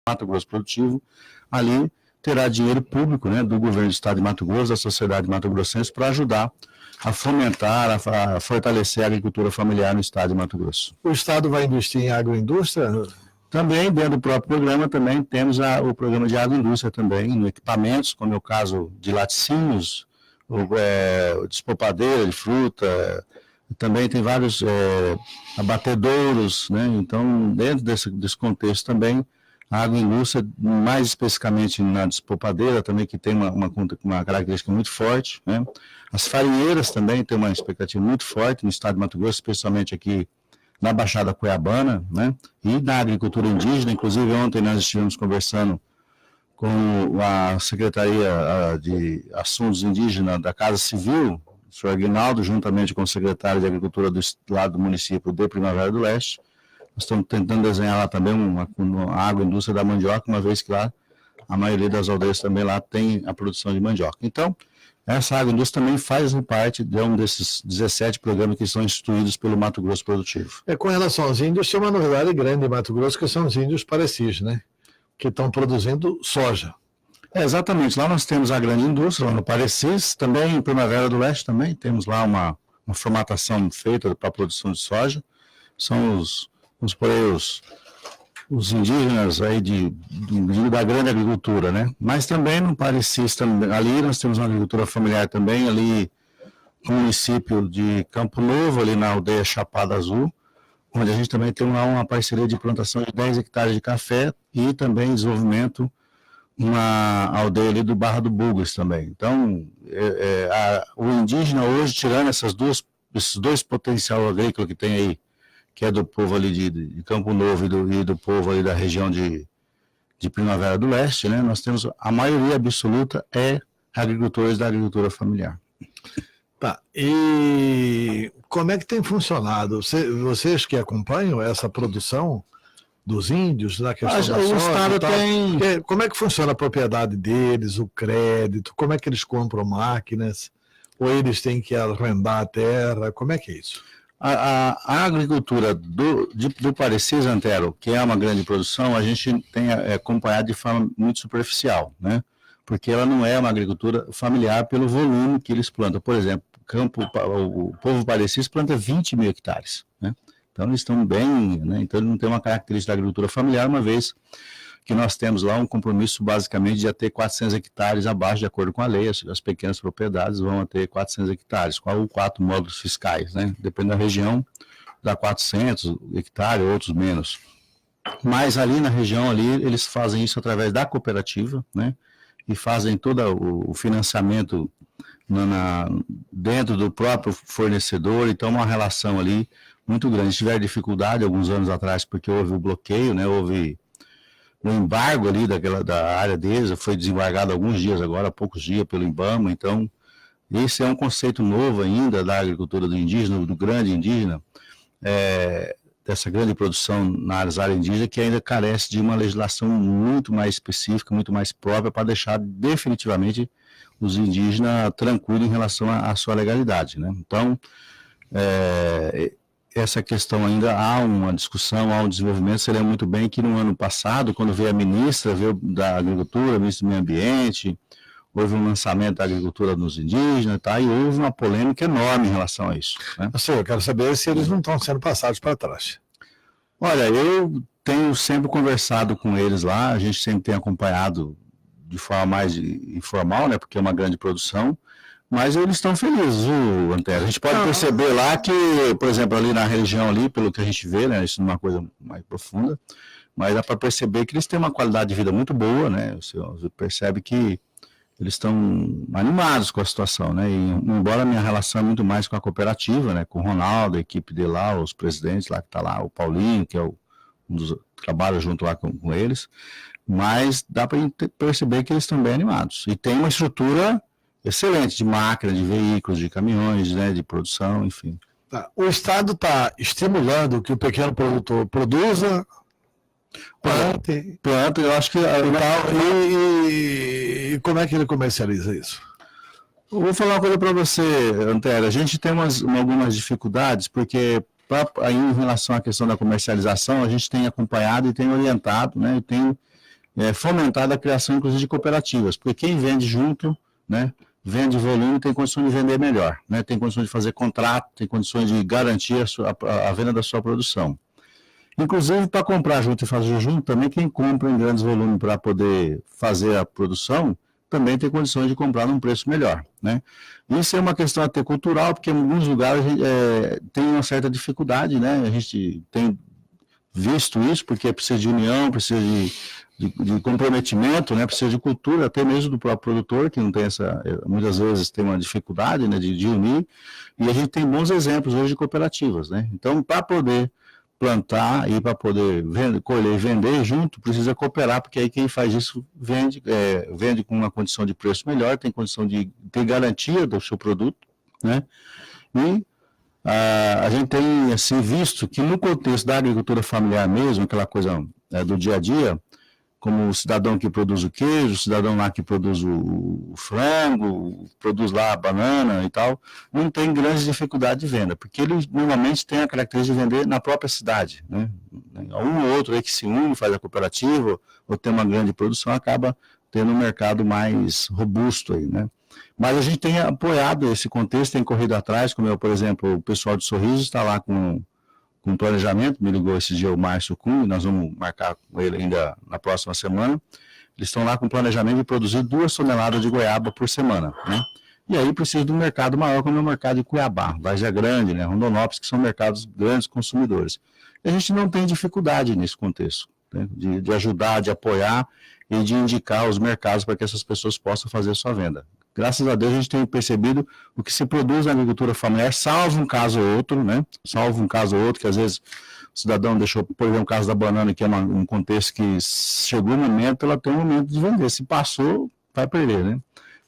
Mato Grosso Produtivo, ali terá dinheiro público, né, do governo do estado de Mato Grosso, da sociedade mato-grossense, para ajudar a fomentar, a fortalecer a agricultura familiar no estado de Mato Grosso. O estado vai investir em agroindústria? Também, dentro do próprio programa, também temos o programa de agroindústria também, em equipamentos, como é o caso de laticínios, despolpadeira de fruta, também tem vários abatedouros, né? Então, dentro desse contexto também, a agroindústria, mais especificamente na despolpadeira, também que tem uma característica muito forte, né? As farinheiras também têm uma expectativa muito forte no estado de Mato Grosso, especialmente aqui na Baixada Cuiabana, né? E na agricultura indígena. Inclusive, ontem nós estivemos conversando com a Secretaria de Assuntos Indígenas da Casa Civil, o senhor Aguinaldo, juntamente com o secretário de Agricultura do lado do município de Primavera do Leste. Nós estamos tentando desenhar lá também uma agroindústria da mandioca, uma vez que lá a maioria das aldeias também lá tem a produção de mandioca. Então, essa agroindústria também faz parte de um desses 17 programas que são instituídos pelo Mato Grosso Produtivo. Com relação aos índios, tem uma novidade grande em Mato Grosso, que são os índios parecis, né? Que estão produzindo soja. Exatamente, lá nós temos a grande indústria, lá no Parecis, também em Primavera do Leste também, temos lá uma formatação feita para a produção de soja. São os indígenas aí da grande agricultura, né? Mas também no Parecis, ali nós temos uma agricultura familiar também, ali no município de Campo Novo, ali na aldeia Chapada Azul, onde a gente também tem lá uma parceria de plantação de 10 hectares de café e também desenvolvimento uma aldeia ali do Barra do Bugres também. Então, o indígena hoje, tirando esses dois potencial agrícola que tem aí, que é do povo ali de Campo Novo e do povo ali da região de Primavera do Leste, né? Nós temos, a maioria absoluta agricultores da agricultura familiar. Tá, e como é que tem funcionado? Vocês que acompanham essa produção dos índios, na questão da soja, o Estado tem... Como é que funciona a propriedade deles, o crédito, como é que eles compram máquinas, ou eles têm que arrendar a terra, como é que é isso? A agricultura do Parecis, Antero, que é uma grande produção, a gente tem acompanhado de forma muito superficial, né? Porque ela não é uma agricultura familiar pelo volume que eles plantam. Por exemplo, o povo Parecis planta 20 mil hectares, né? Então eles estão bem, né? Então ele não tem uma característica da agricultura familiar, uma vez que nós temos lá um compromisso basicamente de ter 400 hectares abaixo, de acordo com a lei, as pequenas propriedades vão ter 400 hectares, com 4 módulos fiscais, né? Depende da região, dá 400 hectares, outros menos. Mas ali na região, eles fazem isso através da cooperativa, né? E fazem todo o financiamento dentro do próprio fornecedor, então uma relação ali muito grande. Se tiver dificuldade alguns anos atrás, porque houve o bloqueio, né? Houve o embargo ali da área deles, foi desembargado alguns dias agora, há poucos dias, pelo IBAMA. Então, esse é um conceito novo ainda da agricultura do indígena, do grande indígena, dessa grande produção nas áreas indígenas, que ainda carece de uma legislação muito mais específica, muito mais própria, para deixar definitivamente os indígenas tranquilos em relação à sua legalidade, né? Então, essa questão ainda há uma discussão, há um desenvolvimento. Seria muito bem que no ano passado, quando veio a ministra da Agricultura, a ministra do Meio Ambiente, houve um lançamento da agricultura nos indígenas, tá? E houve uma polêmica enorme em relação a isso, né? Eu quero saber se eles não estão sendo passados para trás. Olha, eu tenho sempre conversado com eles lá, a gente sempre tem acompanhado de forma mais informal, né? Porque é uma grande produção. Mas eles estão felizes, Antero. A gente pode perceber lá que, por exemplo, ali na região ali, pelo que a gente vê, né, isso não é uma coisa mais profunda, mas dá para perceber que eles têm uma qualidade de vida muito boa, né? Você percebe que eles estão animados com a situação, né? E embora a minha relação é muito mais com a cooperativa, né, com o Ronaldo, a equipe dele lá, os presidentes lá que tá lá, o Paulinho, que é um dos que trabalha junto lá com eles, mas dá para perceber que eles estão bem animados. E tem uma estrutura excelente, de máquina, de veículos, de caminhões, né, de produção, enfim. Tá. O Estado está estimulando que o pequeno produtor produza, planta, eu acho que... E como é que ele comercializa isso? Eu vou falar uma coisa para você, Antero. A gente tem algumas dificuldades, porque aí, em relação à questão da comercialização, a gente tem acompanhado e tem orientado, né, e tem fomentar a criação, inclusive, de cooperativas, porque quem vende junto, né, vende volume, tem condição de vender melhor, né, tem condição de fazer contrato, tem condições de garantir a venda da sua produção. Inclusive, para comprar junto e fazer junto, também quem compra em grandes volumes para poder fazer a produção, também tem condições de comprar num preço melhor, né? Isso é uma questão até cultural, porque em alguns lugares tem uma certa dificuldade, né? A gente tem visto isso, porque precisa de união, precisa de comprometimento, né? Precisa de cultura, até mesmo do próprio produtor, que não tem muitas vezes tem uma dificuldade, né, de unir, e a gente tem bons exemplos hoje de cooperativas, né? Então, para poder plantar e para poder colher e vender junto, precisa cooperar, porque aí quem faz isso vende com uma condição de preço melhor, tem condição de ter garantia do seu produto, né? E a gente tem assim, visto que no contexto da agricultura familiar mesmo, aquela coisa do dia a dia, como o cidadão que produz o queijo, o cidadão lá que produz o frango, produz lá a banana e tal, não tem grande dificuldade de venda, porque eles normalmente têm a característica de vender na própria cidade, né? Um ou outro aí que se une, faz a cooperativa, ou tem uma grande produção, acaba tendo um mercado mais robusto aí, né? Mas a gente tem apoiado esse contexto, tem corrido atrás, como por exemplo, o pessoal de Sorriso está lá com planejamento, me ligou esse dia o Márcio Kuhn, nós vamos marcar com ele ainda na próxima semana. Eles estão lá com planejamento de produzir 2 toneladas de goiaba por semana, né? E aí precisa de um mercado maior, como é o mercado de Cuiabá, Várzea Grande, né, Rondonópolis, que são mercados grandes consumidores. E a gente não tem dificuldade nesse contexto, né, de ajudar, de apoiar e de indicar os mercados para que essas pessoas possam fazer a sua venda. Graças a Deus a gente tem percebido o que se produz na agricultura familiar, salvo um caso ou outro, né? Salvo um caso ou outro, que às vezes o cidadão deixou, por exemplo, o caso da banana, que é um contexto que chegou o momento, ela tem um momento de vender. Se passou, vai perder, né?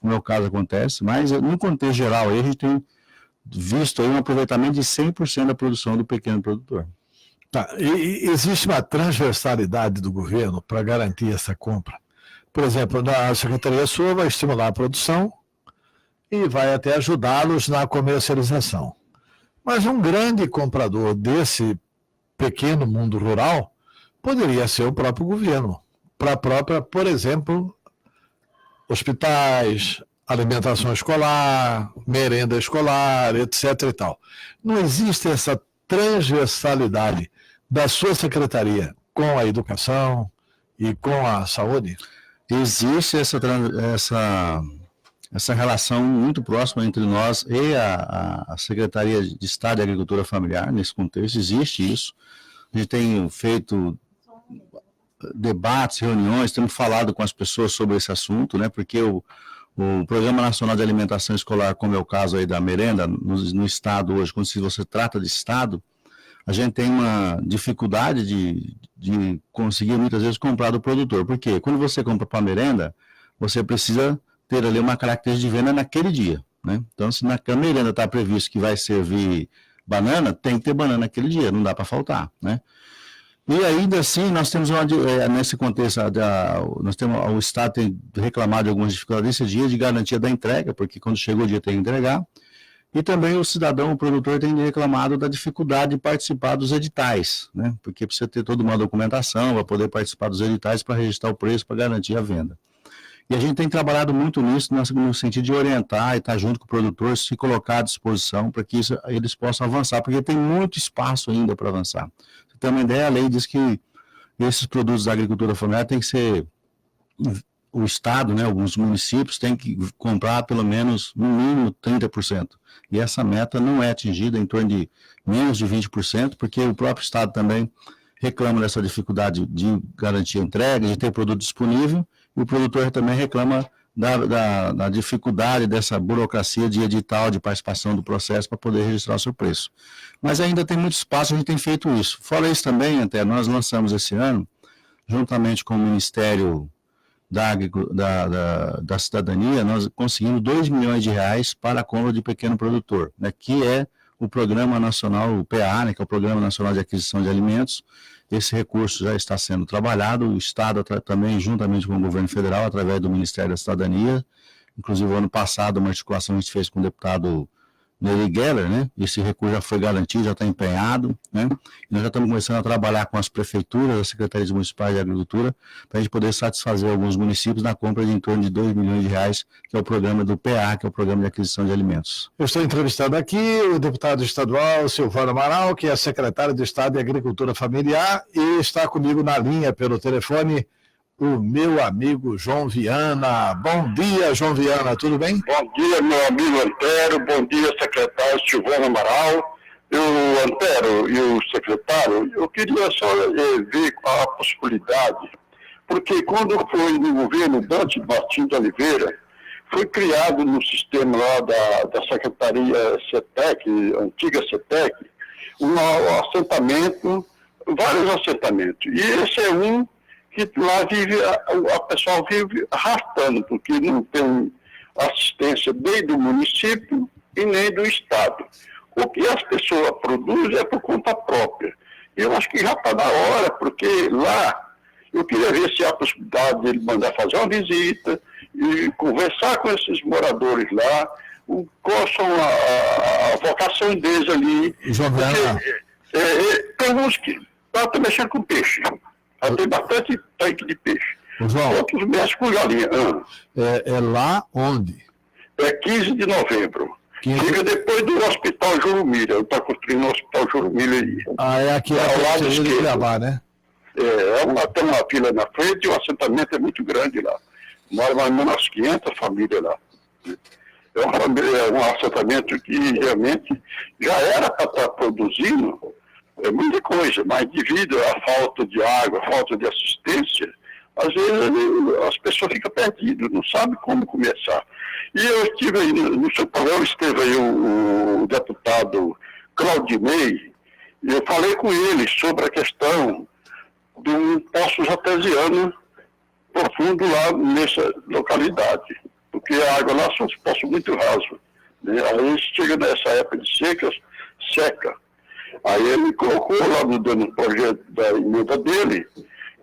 No meu caso acontece, mas no contexto geral aí, a gente tem visto aí um aproveitamento de 100% da produção do pequeno produtor. Tá. E existe uma transversalidade do governo para garantir essa compra? Por exemplo, a Secretaria sua vai estimular a produção e vai até ajudá-los na comercialização. Mas um grande comprador desse pequeno mundo rural poderia ser o próprio governo, para a própria, por exemplo, hospitais, alimentação escolar, merenda escolar, etc. e tal. Não existe essa transversalidade da sua secretaria com a educação e com a saúde? Existe essa relação muito próxima entre nós e a Secretaria de Estado de Agricultura Familiar, nesse contexto, existe isso. A gente tem feito debates, reuniões, temos falado com as pessoas sobre esse assunto, né? Porque o Programa Nacional de Alimentação Escolar, como é o caso aí da merenda, no Estado hoje, quando você trata de Estado, a gente tem uma dificuldade de conseguir muitas vezes comprar do produtor. Por quê? Quando você compra para merenda, você precisa ter ali uma característica de venda naquele dia, né? Então, se na merenda está previsto que vai servir banana, tem que ter banana naquele dia, não dá para faltar, né? E ainda assim, nós temos nesse contexto, o Estado tem reclamado de algumas dificuldades nesse dia de garantia da entrega, porque quando chegou o dia tem que entregar. E também o cidadão, o produtor, tem reclamado da dificuldade de participar dos editais, né? Porque precisa ter toda uma documentação para poder participar dos editais, para registrar o preço, para garantir a venda. E a gente tem trabalhado muito nisso, no sentido de orientar e estar junto com o produtor, se colocar à disposição para que eles possam avançar, porque tem muito espaço ainda para avançar. Você tem uma ideia, a lei diz que esses produtos da agricultura familiar tem que ser... O Estado, né, alguns municípios têm que comprar pelo menos, no mínimo, 30%. E essa meta não é atingida em torno de menos de 20%, porque o próprio Estado também reclama dessa dificuldade de garantir a entrega, de ter produto disponível, e o produtor também reclama da dificuldade dessa burocracia de edital, de participação do processo para poder registrar o seu preço. Mas ainda tem muito espaço, a gente tem feito isso. Fora isso também, até nós lançamos esse ano, juntamente com o Ministério da Cidadania, nós conseguimos R$2 milhões para a compra de pequeno produtor, né, que é o Programa Nacional, o PA, né, que é o Programa Nacional de Aquisição de Alimentos. Esse recurso já está sendo trabalhado, o Estado também, juntamente com o governo federal, através do Ministério da Cidadania. Inclusive, ano passado, uma articulação a gente fez com o deputado Neri Geller, né? Esse recurso já foi garantido, já está empenhado, né? E nós já estamos começando a trabalhar com as prefeituras, as secretarias municipais de agricultura, para a gente poder satisfazer alguns municípios na compra de em torno de R$ 2 milhões, que é o programa do PA, que é o Programa de Aquisição de Alimentos. Eu estou entrevistando aqui o deputado estadual Silvano Amaral, que é secretário de Estado de Agricultura Familiar, e está comigo na linha pelo telefone o meu amigo João Viana. Bom dia, João Viana, tudo bem? Bom dia, meu amigo Antero, bom dia, secretário Silvano Amaral. O Antero e o secretário, eu queria só ver a possibilidade, porque quando foi no governo Dante Martins de Oliveira, foi criado no sistema lá da Secretaria CETEC, antiga CETEC, um assentamento, vários assentamentos. E esse é um que lá vive, a pessoa vive arrastando, porque não tem assistência nem do município e nem do Estado. O que as pessoas produzem é por conta própria. Eu acho que já está na hora, porque lá, eu queria ver se há a possibilidade de ele mandar fazer uma visita e conversar com esses moradores lá, qual são a vocação deles ali. João Viana. Tem uns que estão mexendo com peixe. Tem bastante tanque de peixe. João, outros mexem com galinha. é lá onde? É 15 de novembro. Fica depois do Hospital Jurumilha. Está construindo o Hospital Jurumilha aí. É aqui ao lado esquerdo de Cuiabá, né? Tem uma fila na frente e o assentamento é muito grande lá. Mora mais ou menos umas 500 famílias lá. É um assentamento que realmente já era para estar produzindo muita coisa, mas devido à falta de água, à falta de assistência, às vezes as pessoas ficam perdidas, não sabem como começar. E eu estive aí, no seu programa esteve aí o deputado Claudinei, e eu falei com ele sobre a questão de um poço artesiano profundo lá nessa localidade, porque a água lá são poços muito rasos, né? Aí chega nessa época de seca. Aí ele colocou lá no projeto da emenda dele,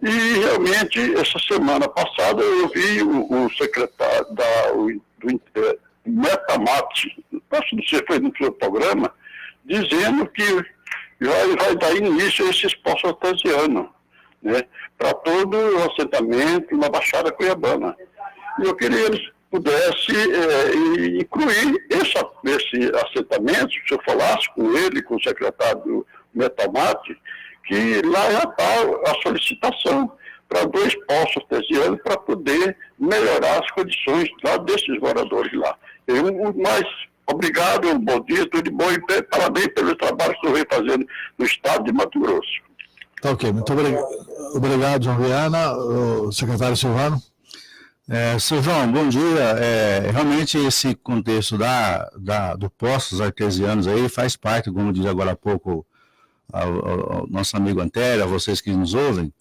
e realmente essa semana passada eu vi o secretário do Metamate, acho que você foi no seu programa, dizendo que vai dar início a esses poços artesianos, né, para todo o assentamento na Baixada Cuiabana. E eu queria que eles pudessem incluir esse assentamento, se eu falasse com ele, com o secretário do Metamate, que lá já está a solicitação para 2 poços artesianos para poder melhorar as condições lá desses moradores lá. Mas obrigado, bom dia, tudo de bom e parabéns pelo trabalho que você vem fazendo no estado de Mato Grosso. Tá ok, muito obrigado, João Viana. O secretário Silvano. Seu João, bom dia. Realmente esse contexto do postos artesianos aí faz parte, como diz agora há pouco ao nosso amigo Antero, a vocês que nos ouvem,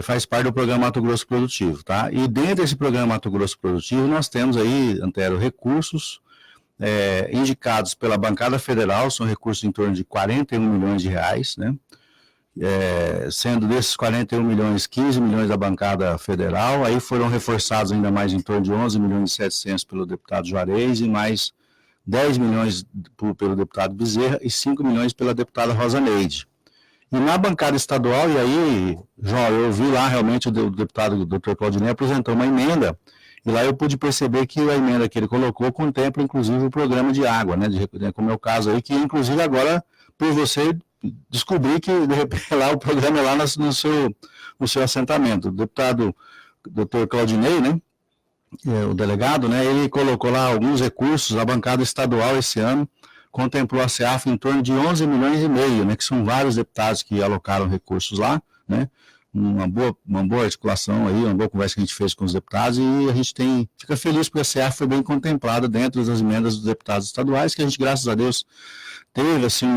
faz parte do programa Mato Grosso Produtivo, tá? E dentro desse programa Mato Grosso Produtivo nós temos aí, Antero, recursos indicados pela bancada federal, são recursos em torno de 41 milhões de reais, né? Sendo desses 41 milhões, 15 milhões da bancada federal, aí foram reforçados ainda mais em torno de 11 milhões e 700 pelo deputado Juarez e mais 10 milhões pelo deputado Bezerra e 5 milhões pela deputada Rosa Neide. E na bancada estadual, e aí, João, eu vi lá realmente o deputado Dr. Claudinei apresentou uma emenda, e lá eu pude perceber que a emenda que ele colocou contempla inclusive o programa de água, né, como é o caso aí, que inclusive agora, por você descobri que de repente lá o programa é lá no seu assentamento. O deputado Dr. Claudinei, né, o delegado, né, ele colocou lá alguns recursos, a bancada estadual esse ano contemplou a CEAF em torno de 11 milhões e meio, né, que são vários deputados que alocaram recursos lá, né, uma boa articulação aí, uma boa conversa que a gente fez com os deputados e a gente fica feliz porque a CEAF foi bem contemplada dentro das emendas dos deputados estaduais, que a gente, graças a Deus, teve assim,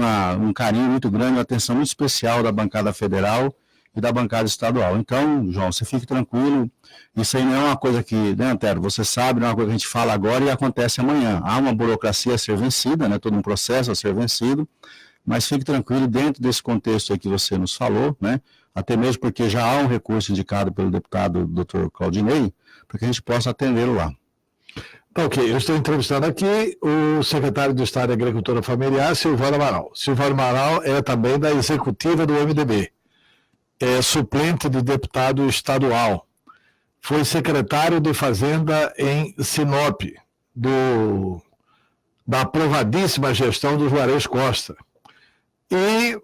um carinho muito grande, uma atenção muito especial da bancada federal e da bancada estadual. Então, João, você fique tranquilo, isso aí não é uma coisa que, né, Antero, você sabe, não é uma coisa que a gente fala agora e acontece amanhã. Há uma burocracia a ser vencida, né, todo um processo a ser vencido, mas fique tranquilo dentro desse contexto aí que você nos falou, né, até mesmo porque já há um recurso indicado pelo deputado Dr. Claudinei, para que a gente possa atendê-lo lá. Tá, ok, eu estou entrevistando aqui o secretário de Estado de Agricultura Familiar, Silvano Amaral. Silvano Amaral é também da executiva do MDB, é suplente de deputado estadual, foi secretário de Fazenda em Sinop, da aprovadíssima gestão do Juarez Costa, e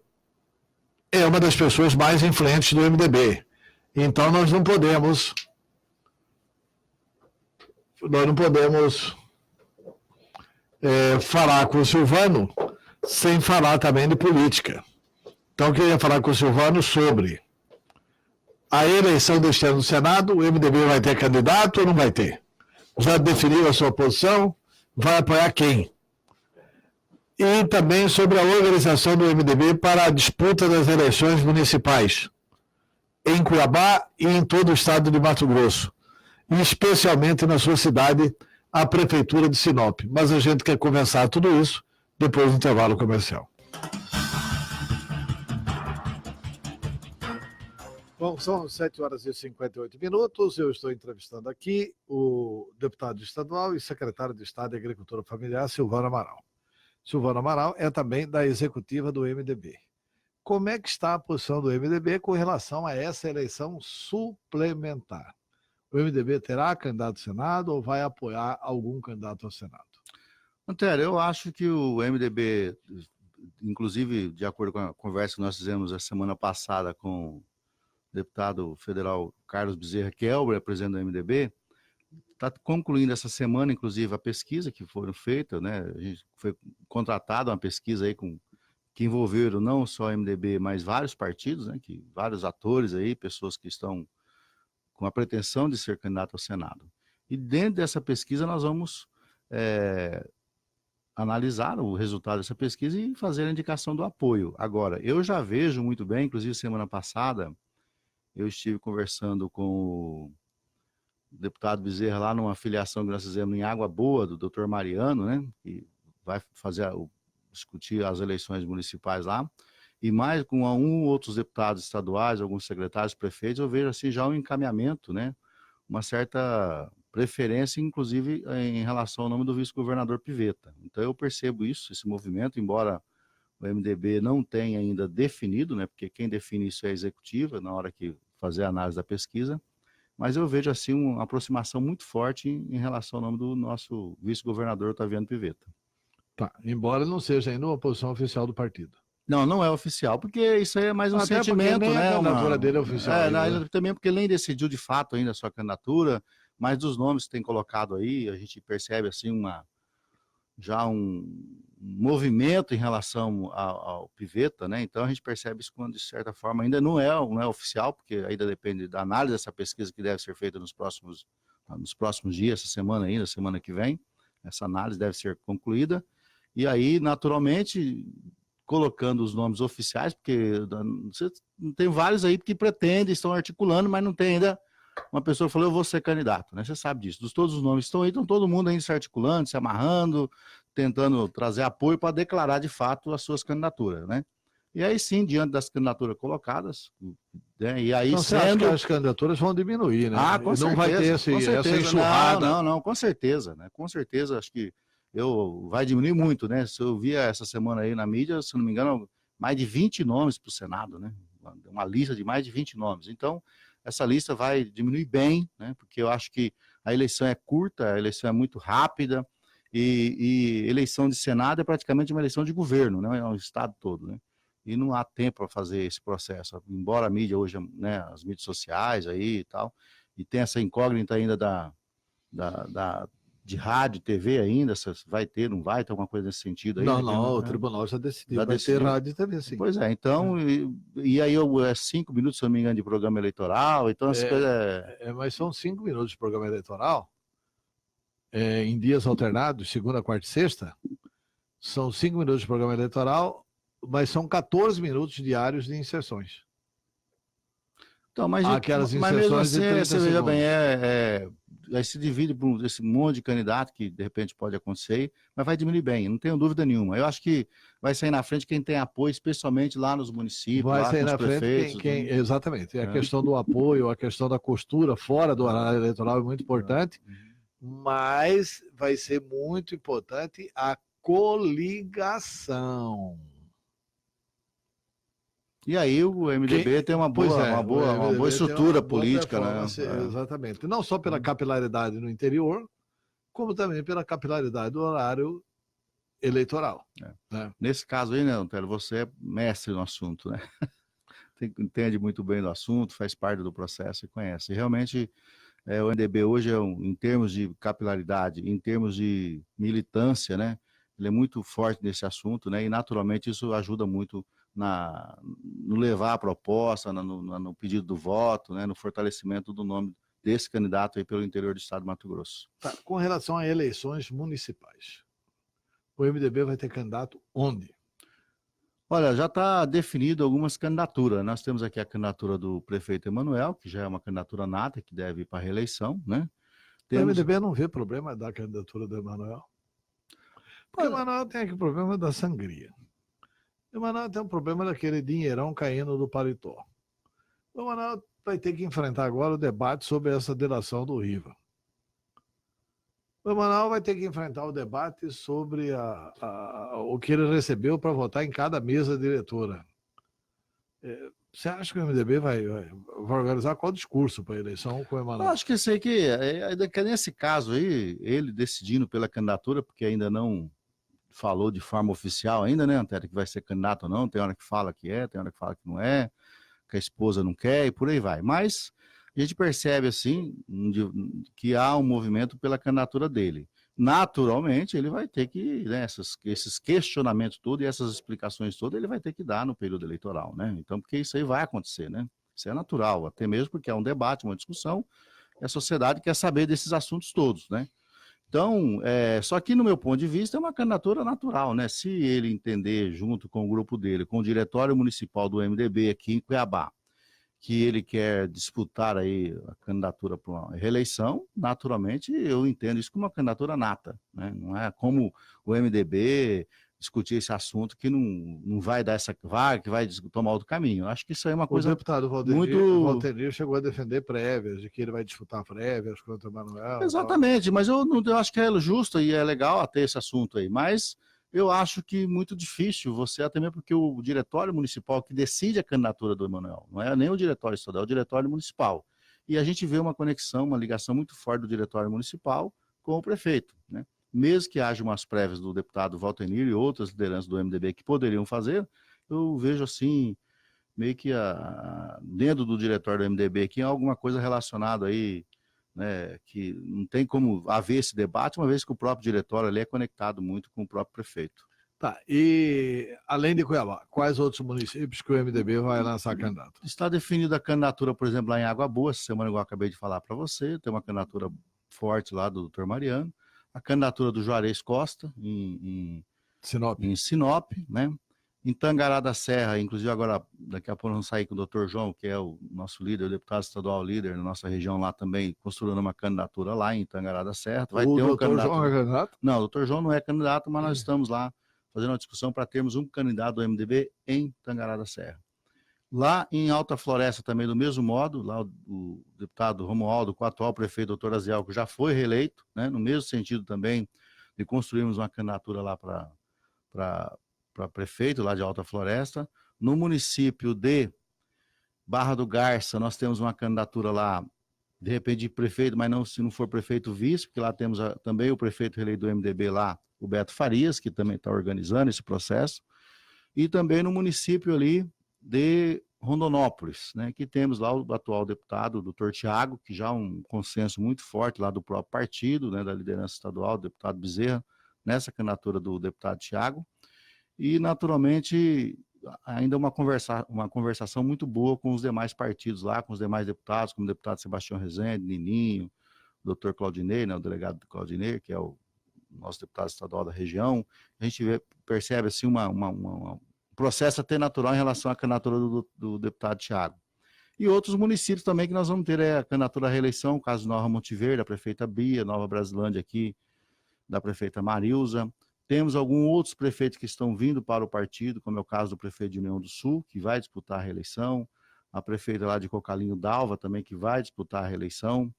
é uma das pessoas mais influentes do MDB. Então nós não podemos falar com o Silvano sem falar também de política. Então eu queria falar com o Silvano sobre a eleição deste ano do Senado. O MDB vai ter candidato ou não vai ter? Já definiu a sua posição? Vai apoiar quem? E também sobre a organização do MDB para a disputa das eleições municipais em Cuiabá e em todo o estado de Mato Grosso, e especialmente na sua cidade, a Prefeitura de Sinop. Mas a gente quer conversar tudo isso depois do intervalo comercial. Bom, são 7 horas e 58 minutos. Eu estou entrevistando aqui o deputado estadual e secretário de Estado de Agricultura Familiar, Silvano Amaral. Silvano Amaral é também da executiva do MDB. Como é que está a posição do MDB com relação a essa eleição suplementar? O MDB terá candidato ao Senado ou vai apoiar algum candidato ao Senado? Antero, eu acho que o MDB, inclusive de acordo com a conversa que nós fizemos a semana passada com o deputado federal Carlos Bezerra, que é o presidente do MDB, está concluindo essa semana, inclusive, a pesquisa que foram feitas, né? A gente foi contratado uma pesquisa aí que envolveram não só o MDB, mas vários partidos, né? Vários atores aí, pessoas que estão com a pretensão de ser candidato ao Senado. E dentro dessa pesquisa nós vamos analisar o resultado dessa pesquisa e fazer a indicação do apoio. Agora, eu já vejo muito bem, inclusive semana passada, eu estive conversando com o deputado Bezerra lá numa filiação que nós fizemos em Água Boa, do doutor Mariano, né, que vai discutir as eleições municipais lá, e mais com outros deputados estaduais, alguns secretários, prefeitos, eu vejo assim já um encaminhamento, né, uma certa preferência, inclusive em relação ao nome do vice-governador Pivetta. Então eu percebo isso, esse movimento, embora o MDB não tenha ainda definido, né, porque quem define isso é a executiva, na hora que fazer a análise da pesquisa, mas eu vejo assim uma aproximação muito forte em relação ao nome do nosso vice-governador Otaviano Pivetta. Tá, embora não seja ainda uma posição oficial do partido. Não, não é oficial, porque isso aí é mais um sentimento, nem né? A candidatura dele é oficial. Também porque ele nem decidiu de fato ainda a sua candidatura, mas dos nomes que tem colocado aí, a gente percebe assim já um movimento em relação ao Pivetta, né? Então a gente percebe isso quando, de certa forma, ainda não é oficial, porque ainda depende da análise dessa pesquisa que deve ser feita nos próximos dias, essa semana ainda, semana que vem. Essa análise deve ser concluída. E aí, naturalmente, colocando os nomes oficiais, porque tem vários aí que pretendem, estão articulando, mas não tem ainda uma pessoa que falou, eu vou ser candidato, né? Você sabe disso. Todos os nomes estão aí, estão todo mundo ainda se articulando, se amarrando, tentando trazer apoio para declarar de fato as suas candidaturas, né? E aí sim, diante das candidaturas colocadas, né? E aí então, você acha que as candidaturas vão diminuir, né? Com certeza, não vai ter essa enxurrada. Não, com certeza, né? Com certeza, acho que vai diminuir muito, né? Se eu via essa semana aí na mídia, se não me engano, mais de 20 nomes para o Senado, né? Uma lista de mais de 20 nomes. Então, essa lista vai diminuir bem, né? Porque eu acho que a eleição é curta, a eleição é muito rápida, e eleição de Senado é praticamente uma eleição de governo, né? É um estado todo, né? E não há tempo para fazer esse processo, embora a mídia hoje, né, as mídias sociais aí e tal, e tem essa incógnita ainda de rádio, TV ainda, se vai ter, não vai ter alguma coisa nesse sentido aí? Não, o tribunal já decidiu, vai ter rádio e TV, sim. Pois é, então, e aí é 5 minutos, se eu não me engano, de programa eleitoral, então as coisas... Mas são 5 minutos de programa eleitoral, em dias alternados, segunda, quarta e sexta, são 5 minutos de programa eleitoral, mas são 14 minutos diários de inserções. Então, mas mesmo assim, você veja bem, aí se divide por esse monte de candidato que de repente pode acontecer, mas vai diminuir bem, não tenho dúvida nenhuma. Eu acho que vai sair na frente quem tem apoio, especialmente lá nos municípios, vai lá sair com na os prefeitos. Frente exatamente, a questão do apoio, a questão da costura fora do horário eleitoral é muito importante, mas vai ser muito importante a coligação. E aí o MDB tem uma boa estrutura política, né? Exatamente. Não só pela capilaridade no interior, como também pela capilaridade do horário eleitoral. Né? Nesse caso aí, né, Antero, você é mestre no assunto, né? Entende muito bem do assunto, faz parte do processo e conhece. E realmente, o MDB hoje, em termos de capilaridade, em termos de militância, né? Ele é muito forte nesse assunto, né? E naturalmente isso ajuda muito no levar a proposta, no pedido do voto, né? No fortalecimento do nome desse candidato aí pelo interior do estado de Mato Grosso. Tá. Com relação a eleições municipais, o MDB vai ter candidato onde? Olha, já está definido algumas candidaturas. Nós temos aqui a candidatura do prefeito Emanuel, que já é uma candidatura nata, que deve ir para a reeleição, né? O MDB não vê problema da candidatura do Emanuel. Porque o Emanuel tem aqui o problema da sangria. O Emanuel tem um problema daquele dinheirão caindo do paletó. O Emanuel vai ter que enfrentar agora o debate sobre essa delação do Riva. O Emanuel vai ter que enfrentar o debate sobre o que ele recebeu para votar em cada mesa diretora. Você acha que o MDB vai organizar qual discurso para a eleição com o Emanuel? Eu acho que sei que nesse caso aí, ele decidindo pela candidatura, porque ainda não falou de forma oficial ainda, né, Antero, que vai ser candidato ou não, tem hora que fala que é, tem hora que fala que não é, que a esposa não quer e por aí vai. Mas a gente percebe, assim, que há um movimento pela candidatura dele. Naturalmente, ele vai ter que, né, esses questionamentos todos e essas explicações todas, ele vai ter que dar no período eleitoral, né? Então, porque isso aí vai acontecer, né? Isso é natural, até mesmo porque é um debate, uma discussão, e a sociedade quer saber desses assuntos todos, né? Então, só que no meu ponto de vista é uma candidatura natural, né? Se ele entender, junto com o grupo dele, com o diretório municipal do MDB aqui em Cuiabá, que ele quer disputar aí a candidatura para uma reeleição, naturalmente eu entendo isso como uma candidatura nata, né? Não é como o MDB discutir esse assunto que não vai dar essa vaga, que vai tomar outro caminho. Eu acho que isso aí é uma coisa muito... O deputado Valdenir chegou a defender prévias, de que ele vai disputar prévias contra o Emanuel. Exatamente, mas eu acho que é justo e é legal ter esse assunto aí, mas eu acho que muito difícil você, até mesmo porque o diretório municipal que decide a candidatura do Emanuel, não é nem o diretório estadual, é o diretório municipal. E a gente vê uma conexão, uma ligação muito forte do diretório municipal com o prefeito, né? Mesmo que haja umas prévias do deputado Valtenir e outras lideranças do MDB que poderiam fazer, eu vejo assim, meio que dentro do diretório do MDB aqui, alguma coisa relacionada aí, né, que não tem como haver esse debate, uma vez que o próprio diretório ali é conectado muito com o próprio prefeito. Tá, e além de Cuiabá, quais outros municípios que o MDB vai lançar candidato? Está definida a candidatura, por exemplo, lá em Água Boa, essa semana igual eu acabei de falar para você, tem uma candidatura forte lá do Dr. Mariano, a candidatura do Juarez Costa em Sinop, né? Em Tangará da Serra, inclusive agora, daqui a pouco vamos sair com o Dr. João, que é o nosso líder, o deputado estadual líder na nossa região lá também, construindo uma candidatura lá em Tangará da Serra. Vai ter um candidato. João é candidato? Não, o Dr. João não é candidato, mas nós estamos lá fazendo uma discussão para termos um candidato do MDB em Tangará da Serra. Lá em Alta Floresta também, do mesmo modo, lá o deputado Romualdo, com o atual prefeito, doutor Aziel, que já foi reeleito, né, no mesmo sentido também de construirmos uma candidatura lá para prefeito lá de Alta Floresta. No município de Barra do Garça, nós temos uma candidatura lá, de repente de prefeito, mas não, se não for prefeito vice, porque lá temos também o prefeito reeleito do MDB lá, o Beto Farias, que também está organizando esse processo, e também no município ali de Rondonópolis, né, que temos lá o atual deputado, o doutor Tiago, que já há um consenso muito forte lá do próprio partido, né, da liderança estadual, do deputado Bezerra, nessa candidatura do deputado Tiago, e naturalmente ainda uma conversação muito boa com os demais partidos lá, com os demais deputados, como o deputado Sebastião Rezende, Nininho, o doutor Claudinei, né, o delegado Claudinei, que é o nosso deputado estadual da região. A gente percebe assim um processo até natural em relação à candidatura do deputado Tiago. E outros municípios também que nós vamos ter a candidatura à reeleição, o caso de Nova Monte Verde, a prefeita Bia, Nova Brasilândia aqui, da prefeita Marilza. Temos alguns outros prefeitos que estão vindo para o partido, como é o caso do prefeito de União do Sul, que vai disputar a reeleição, a prefeita lá de Cocalinho Dalva também, que vai disputar a reeleição.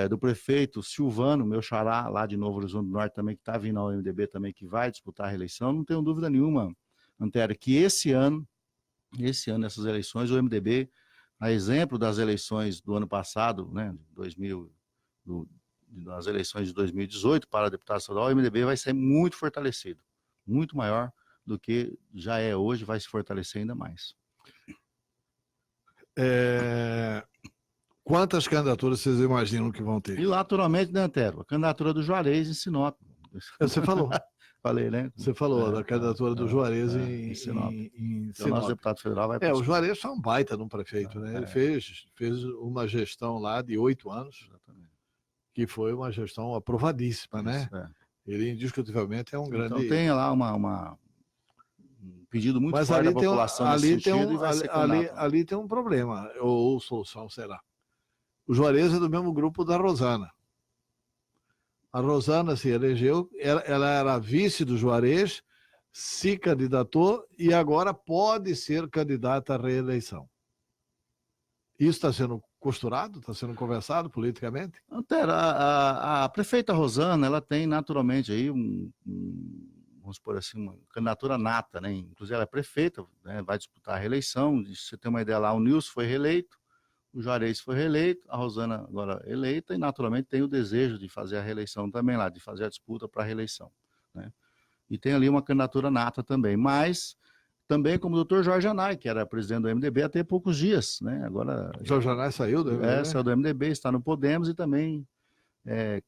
do prefeito Silvano, meu xará, lá de Novo Horizonte do Norte também, que está vindo ao MDB também, que vai disputar a reeleição. Não tenho dúvida nenhuma, Antero, que esse ano, essas eleições, o MDB, a exemplo das eleições do ano passado, né, das eleições de 2018 para deputado estadual, o MDB vai ser muito fortalecido, muito maior do que já é hoje, vai se fortalecer ainda mais. Quantas candidaturas vocês imaginam que vão ter? E naturalmente, né, Antero, a candidatura do Juarez em Sinop. Você falou. Falei, né? Você falou da candidatura do Juarez em Sinop. O nosso deputado federal vai o Juarez foi um baita no prefeito, né? Ele fez uma gestão lá de 8 anos, exatamente, que foi uma gestão aprovadíssima, né? Ele indiscutivelmente é um grande... Então tem lá um pedido muito forte da população nesse sentido, e vai ser ali tem um problema, ou solução será. O Juarez é do mesmo grupo da Rosana. A Rosana se elegeu, ela era vice do Juarez, se candidatou e agora pode ser candidata à reeleição. Isso está sendo costurado, está sendo conversado politicamente? Antero, a prefeita Rosana, ela tem naturalmente aí vamos supor assim, uma candidatura nata, né? Inclusive ela é prefeita, né? Vai disputar a reeleição. Se você tem uma ideia lá, o Nilson foi reeleito, o Juarez foi reeleito, a Rosana agora eleita, e naturalmente tem o desejo de fazer a reeleição também lá, de fazer a disputa para a reeleição, né? E tem ali uma candidatura nata também, mas também como o doutor Jorge Anay, que era presidente do MDB até poucos dias, né? Agora... Jorge Anay saiu do MDB? Saiu do MDB, está no Podemos e também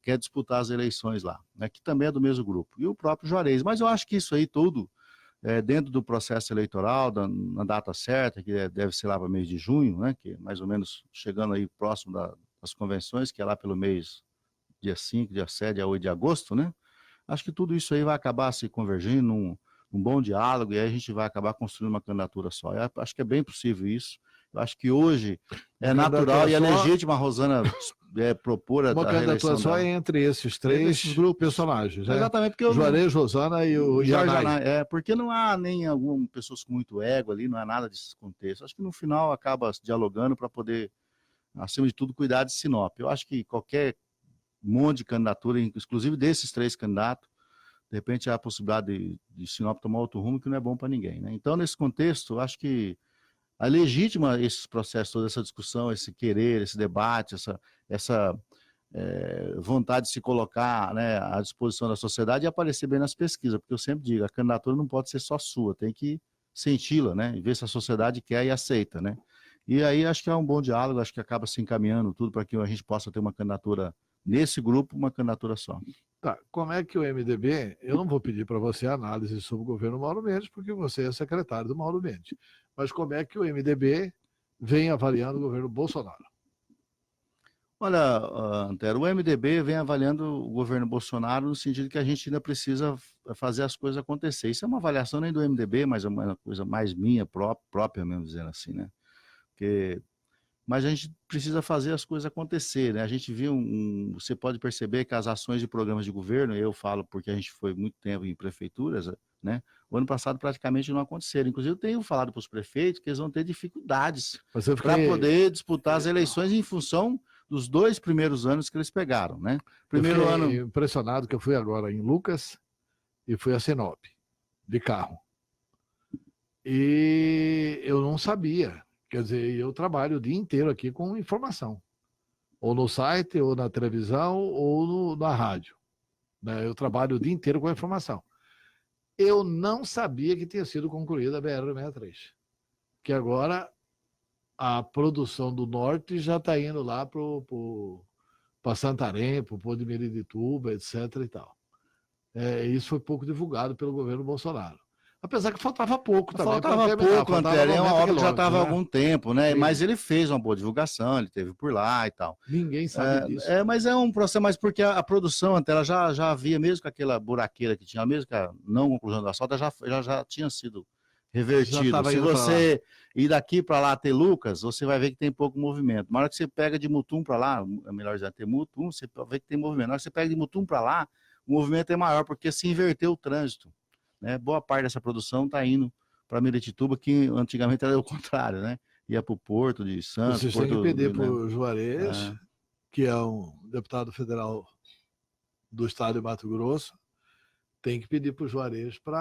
quer disputar as eleições lá, né? Que também é do mesmo grupo. E o próprio Juarez. Mas eu acho que isso aí tudo, dentro do processo eleitoral, na data certa, que deve ser lá para o mês de junho, né? Que é mais ou menos chegando aí próximo das convenções, que é lá pelo mês, dia 5, dia 7, dia 8 de agosto, né? Acho que tudo isso aí vai acabar se convergindo num bom diálogo, e aí a gente vai acabar construindo uma candidatura só. Eu acho que é bem possível isso. Eu acho que hoje é natural e é legítimo a Rosana propor a reeleição. Uma candidatura só entre esses três personagens, né? Exatamente, porque Juarez, Rosana e o Jorge Anay. Porque não há nem algumas pessoas com muito ego ali, não há nada desse contexto. Acho que no final acaba dialogando para poder, acima de tudo, cuidar de Sinop. Eu acho que qualquer monte de candidatura, inclusive desses três candidatos, de repente há a possibilidade de Sinop tomar outro rumo que não é bom para ninguém, né? Então, nesse contexto, eu acho que a legítima esses processos, toda essa discussão, esse querer, esse debate, essa vontade de se colocar, né, à disposição da sociedade e aparecer bem nas pesquisas, porque eu sempre digo, a candidatura não pode ser só sua, tem que senti-la, né, e ver se a sociedade quer e aceita, né? E aí acho que é um bom diálogo, acho que acaba se encaminhando tudo para que a gente possa ter uma candidatura nesse grupo, uma candidatura só. Tá, como é que o MDB, eu não vou pedir para você análise sobre o governo Mauro Mendes, porque você é secretário do Mauro Mendes, mas como é que o MDB vem avaliando o governo Bolsonaro? Olha, Antero, o MDB vem avaliando o governo Bolsonaro no sentido que a gente ainda precisa fazer as coisas acontecer. Isso é uma avaliação nem do MDB, mas é uma coisa mais minha, própria mesmo, dizendo assim, né? Mas a gente precisa fazer as coisas acontecer, né? A gente viu, você pode perceber que as ações de programas de governo, eu falo porque a gente foi muito tempo em prefeituras, né? O ano passado praticamente não aconteceram. Inclusive eu tenho falado para os prefeitos que eles vão ter dificuldades para poder disputar as eleições em função dos 2 primeiros anos que eles pegaram, né? Primeiro ano... impressionado que eu fui agora em Lucas e fui a Sinop, de carro. E eu não sabia. Quer dizer, eu trabalho o dia inteiro aqui com informação. Ou no site, ou na televisão, ou na rádio. Né? Eu trabalho o dia inteiro com a informação. Eu não sabia que tinha sido concluída a BR-63. Que agora a produção do norte já está indo lá para Santarém, para o Pôr de Miritituba, etc. e tal. Isso foi pouco divulgado pelo governo Bolsonaro. Apesar que faltava pouco também. Faltava pouco, Antero, é uma obra que já estava há algum tempo, né? Sim. Mas ele fez uma boa divulgação, ele teve por lá e tal. Ninguém sabe disso. Mas é um processo, mas porque a produção, Antero, já havia, mesmo com aquela buraqueira que tinha, mesmo com a não conclusão da asfalto, já tinha sido revertido. Se você ir daqui para lá até Lucas, você vai ver que tem pouco movimento. Na hora que você pega de Mutum para lá, é melhor dizer, ter Mutum, você vê que tem movimento. Na hora que você pega de Mutum para lá, o movimento é maior, porque se inverteu o trânsito. Né? Boa parte dessa produção está indo para Miritituba, que antigamente era o contrário, né? Ia para o Porto de Santos. Vocês têm que pedir para o Juarez que é um deputado federal do estado de Mato Grosso, tem que pedir para o Juarez para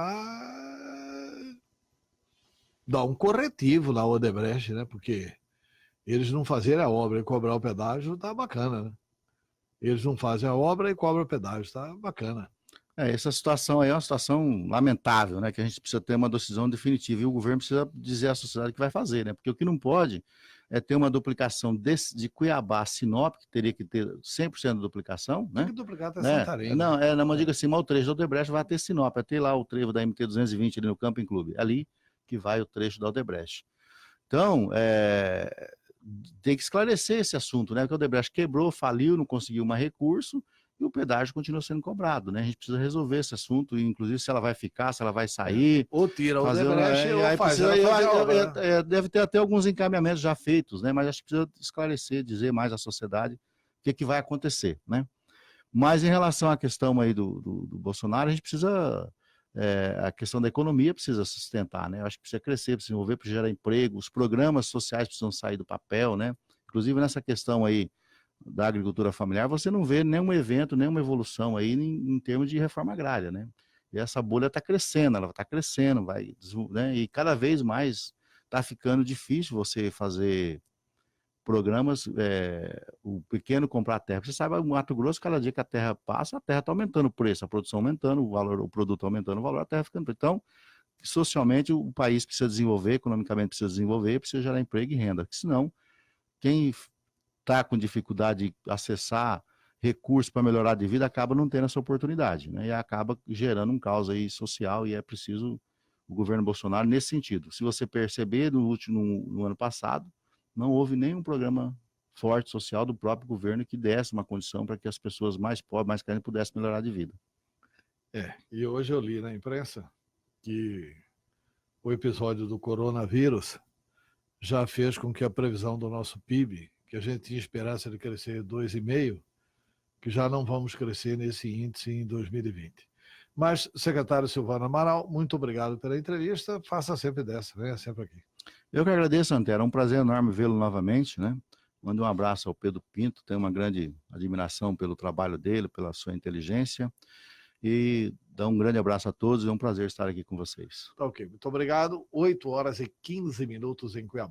dar um corretivo na Odebrecht, né? Porque eles não fazerem a obra e cobrar o pedágio, tá bacana, né? Eles não fazem a obra e cobram o pedágio, tá bacana. Essa situação aí é uma situação lamentável, né? Que a gente precisa ter uma decisão definitiva e o governo precisa dizer à sociedade o que vai fazer, né? Porque o que não pode é ter uma duplicação de Cuiabá a Sinop, que teria que ter 100% de duplicação, né? Tem que duplicar até né? Santarém. Não, né? não, mas diga assim, mas o trecho da Odebrecht vai ter Sinop, vai ter lá o trevo da MT-220 ali no Camping Clube, ali que vai o trecho da Odebrecht. Então, tem que esclarecer esse assunto, né? Porque a Odebrecht quebrou, faliu, não conseguiu mais recurso, e o pedágio continua sendo cobrado, né? A gente precisa resolver esse assunto, inclusive se ela vai ficar, se ela vai sair. Ou tira o fazer, Odebrecht ou aí faz precisa, ela fazer a obra. deve ter até alguns encaminhamentos já feitos, né? Mas acho que precisa esclarecer, dizer mais à sociedade o que vai acontecer, né? Mas em relação à questão aí do Bolsonaro, a gente precisa, a questão da economia precisa sustentar, né? Eu acho que precisa crescer, precisa desenvolver, precisa gerar emprego, os programas sociais precisam sair do papel, né? Inclusive nessa questão aí da agricultura familiar, você não vê nenhum evento, nenhuma evolução aí em termos de reforma agrária, né? E essa bolha está crescendo, ela está crescendo, né? E cada vez mais está ficando difícil você fazer programas, o pequeno comprar terra. Você sabe, o Mato Grosso, cada dia que a terra passa, a terra está aumentando o preço, a produção aumentando, o valor, o produto aumentando o valor, a terra ficando. Então, socialmente, o país precisa desenvolver, economicamente precisa desenvolver, precisa gerar emprego e renda, porque senão, quem está com dificuldade de acessar recursos para melhorar de vida, acaba não tendo essa oportunidade, né? E acaba gerando um caos aí social e é preciso o governo Bolsonaro nesse sentido. Se você perceber, no ano passado, não houve nenhum programa forte social do próprio governo que desse uma condição para que as pessoas mais pobres, mais carentes, pudessem melhorar de vida. E hoje eu li na imprensa que o episódio do coronavírus já fez com que a previsão do nosso PIB, que a gente tinha esperança de crescer 2,5%, que já não vamos crescer nesse índice em 2020. Mas, secretário Silvano Amaral, muito obrigado pela entrevista. Faça sempre dessa, né? Sempre aqui. Eu que agradeço, Antero. É um prazer enorme vê-lo novamente, né? Mando um abraço ao Pedro Pinto, tenho uma grande admiração pelo trabalho dele, pela sua inteligência. E dá um grande abraço a todos, é um prazer estar aqui com vocês. Tá ok, muito obrigado. 8h15 em Cuiabá.